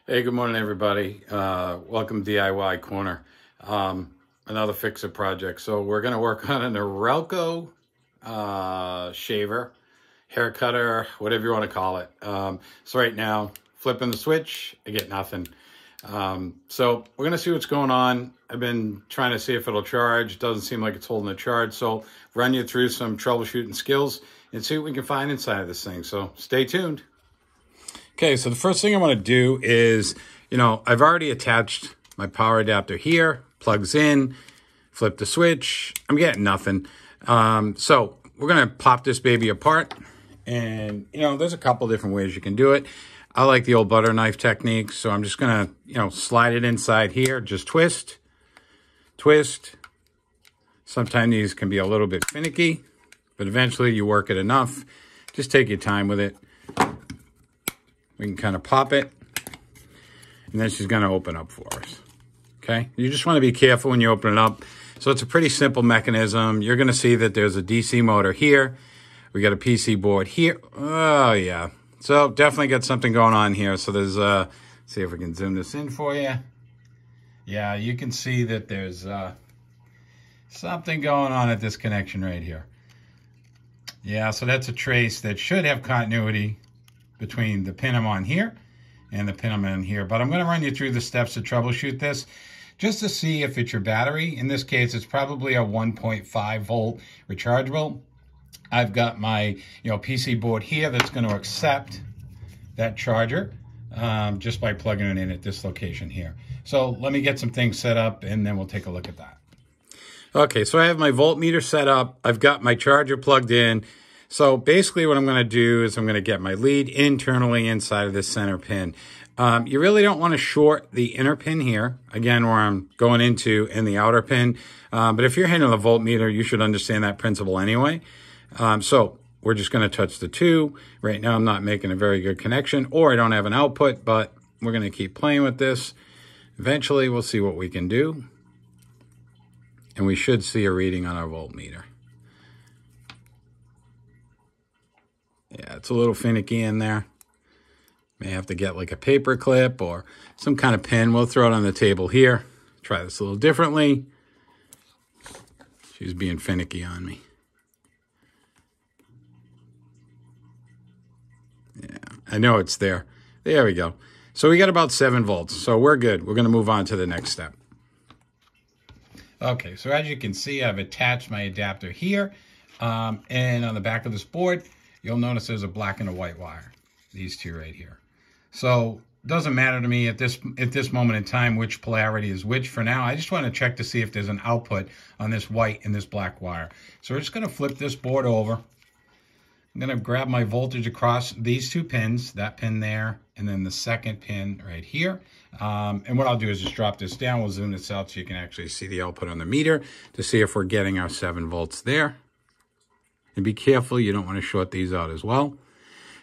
Hey, good morning, everybody. Welcome to DIY Corner. Another fix-it project. So we're going to work on a Norelco shaver, hair cutter, whatever you want to call it. So right now, flipping the switch, I get nothing. So we're going to see what's going on. I've been trying to see if it'll charge. Doesn't seem like it's holding a charge. So run you through some troubleshooting skills and see what we can find inside of this thing. So stay tuned. Okay, so the first thing I want to do is, I've already attached my power adapter here, plugs in, flip the switch. I'm getting nothing. So we're going to pop this baby apart. And, there's a couple different ways you can do it. I like the old butter knife technique. So I'm just going to, slide it inside here. Just twist, twist. Sometimes these can be a little bit finicky, but eventually you work it enough. Just take your time with it. We can kind of pop it, and then she's going to open up for us, okay? You just want to be careful when you open it up. So it's a pretty simple mechanism. You're going to see that there's a DC motor here. We got a PC board here. Oh, yeah. So definitely got something going on here. So there's, see if we can zoom this in for you. Yeah, you can see that there's something going on at this connection right here. Yeah, so that's a trace that should have continuity between the pin I'm on here and the pin I'm on here. But I'm going to run you through the steps to troubleshoot this just to see if it's your battery. In this case, it's probably a 1.5 volt rechargeable. I've got my PC board here that's going to accept that charger just by plugging it in at this location here. So let me get some things set up and then we'll take a look at that. Okay, so I have my voltmeter set up. I've got my charger plugged in. So basically what I'm going to do is I'm going to get my lead internally inside of this center pin. You really don't want to short the inner pin here, again, where I'm going into in the outer pin. But if you're hitting the voltmeter, you should understand that principle anyway. So we're just going to touch the two. Right now I'm not making a very good connection, or I don't have an output, but we're going to keep playing with this. Eventually we'll see what we can do. And we should see a reading on our voltmeter. Yeah, it's a little finicky in there. May have to get like a paper clip or some kind of pin. We'll throw it on the table here. Try this a little differently. She's being finicky on me. Yeah, I know it's there. There we go. So we got about 7 volts. So we're good. We're going to move on to the next step. Okay, so as you can see, I've attached my adapter here. And on the back of this board, you'll notice there's a black and a white wire, these two right here. So it doesn't matter to me at this moment in time which polarity is which for now. I just want to check to see if there's an output on this white and this black wire. So we're just going to flip this board over. I'm going to grab my voltage across these two pins, that pin there, and then the second pin right here. And what I'll do is just drop this down. We'll zoom this out so you can actually see the output on the meter to see if we're getting our 7 volts there. And be careful, you don't want to short these out as well.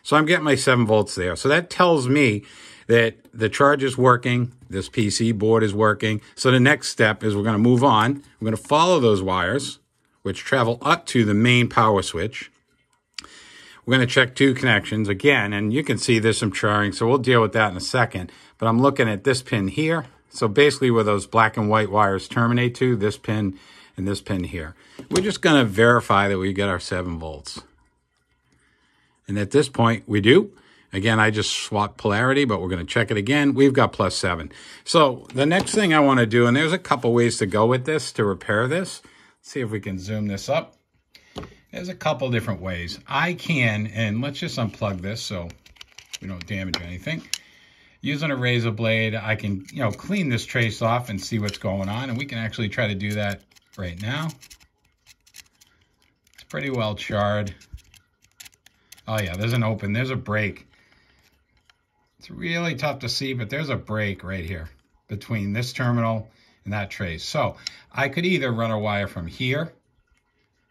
So I'm getting my 7 volts there. So that tells me that the charge is working, this PC board is working. So the next step is we're going to move on. We're going to follow those wires, which travel up to the main power switch. We're going to check 2 connections again, and you can see there's some charring, so we'll deal with that in a second. But I'm looking at this pin here. So basically where those black and white wires terminate to, this pin and this pin here. We're just going to verify that we get our 7 volts. And at this point, we do. Again, I just swapped polarity, but we're going to check it again. We've got +7. So the next thing I want to do, and there's a couple ways to go with this to repair this. Let's see if we can zoom this up. There's a couple different ways. I can, and let's just unplug this so we don't damage anything. Using a razor blade, I can, clean this trace off and see what's going on. And we can actually try to do that right now. It's pretty well charred. Oh yeah, there's an open, there's a break. It's really tough to see, but there's a break right here between this terminal and that trace. So I could either run a wire from here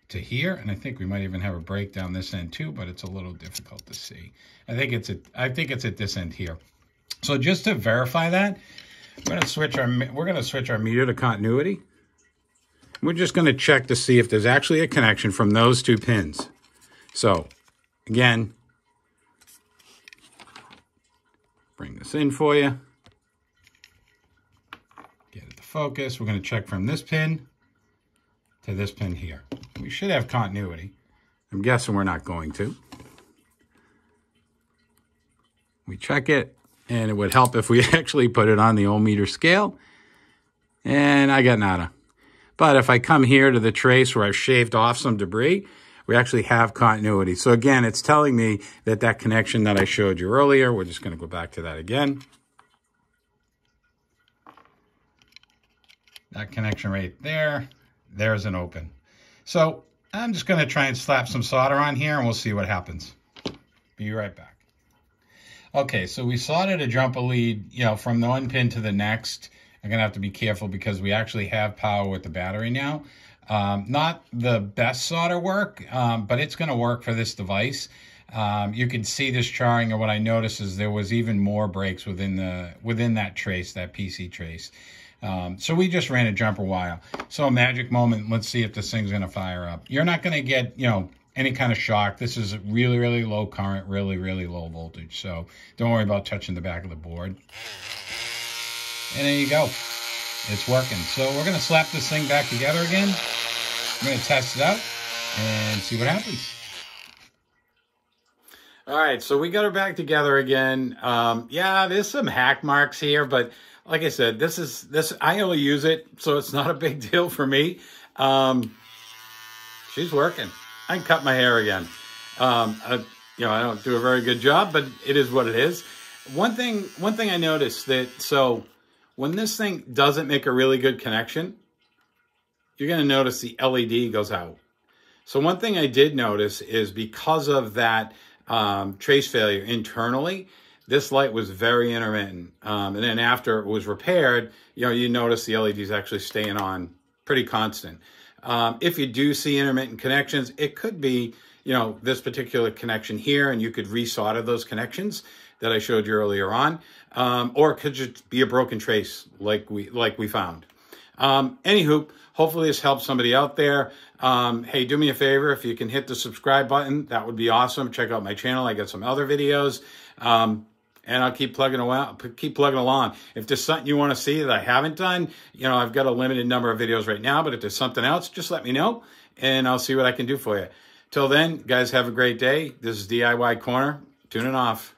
to here, and I think we might even have a break down this end too, but it's a little difficult to see. I think it's at this end here. So just to verify that, we're going to switch our meter to continuity. We're just going to check to see if there's actually a connection from those 2 pins. So again, bring this in for you. focus. We're going to check from this pin to this pin here. We should have continuity. I'm guessing we're not going to. We check it, and it would help if we actually put it on the ohm meter scale. And I got nada. But if I come here to the trace where I've shaved off some debris, we actually have continuity. So again, it's telling me that that connection that I showed you earlier, we're just going to go back to that again. That connection right there, there's an open. So I'm just going to try and slap some solder on here and we'll see what happens. Be right back. Okay, so we soldered a jumper lead, from the one pin to the next. I'm going to have to be careful because we actually have power with the battery now. Not the best solder work, but it's going to work for this device. You can see this charring, and what I noticed is there was even more breaks within that trace, that PC trace. So we just ran a jumper wire. So a magic moment. Let's see if this thing's going to fire up. You're not going to get, any kind of shock. This is really, really low current, really, really low voltage. So don't worry about touching the back of the board. And there you go. It's working. So we're going to slap this thing back together again. I'm going to test it out and see what happens. All right, so we got her back together again. Yeah, there's some hack marks here, but like I said, this I only use it, so it's not a big deal for me. She's working. I can cut my hair again. I don't do a very good job, but it is what it is. One thing I noticed that when this thing doesn't make a really good connection, you're going to notice the LED goes out. So one thing I did notice is because of that trace failure internally, this light was very intermittent. And then after it was repaired, you notice the LEDs actually staying on pretty constant. If you do see intermittent connections, it could be, this particular connection here, and you could resolder those connections that I showed you earlier on. Or it could just be a broken trace like we found. Anywho, hopefully this helps somebody out there. Hey, do me a favor. If you can hit the subscribe button, that would be awesome. Check out my channel. I got some other videos. And I'll keep plugging along. If there's something you want to see that I haven't done, I've got a limited number of videos right now, but if there's something else, just let me know and I'll see what I can do for you. Till then, guys, have a great day. This is DIY Corner. Tuning off.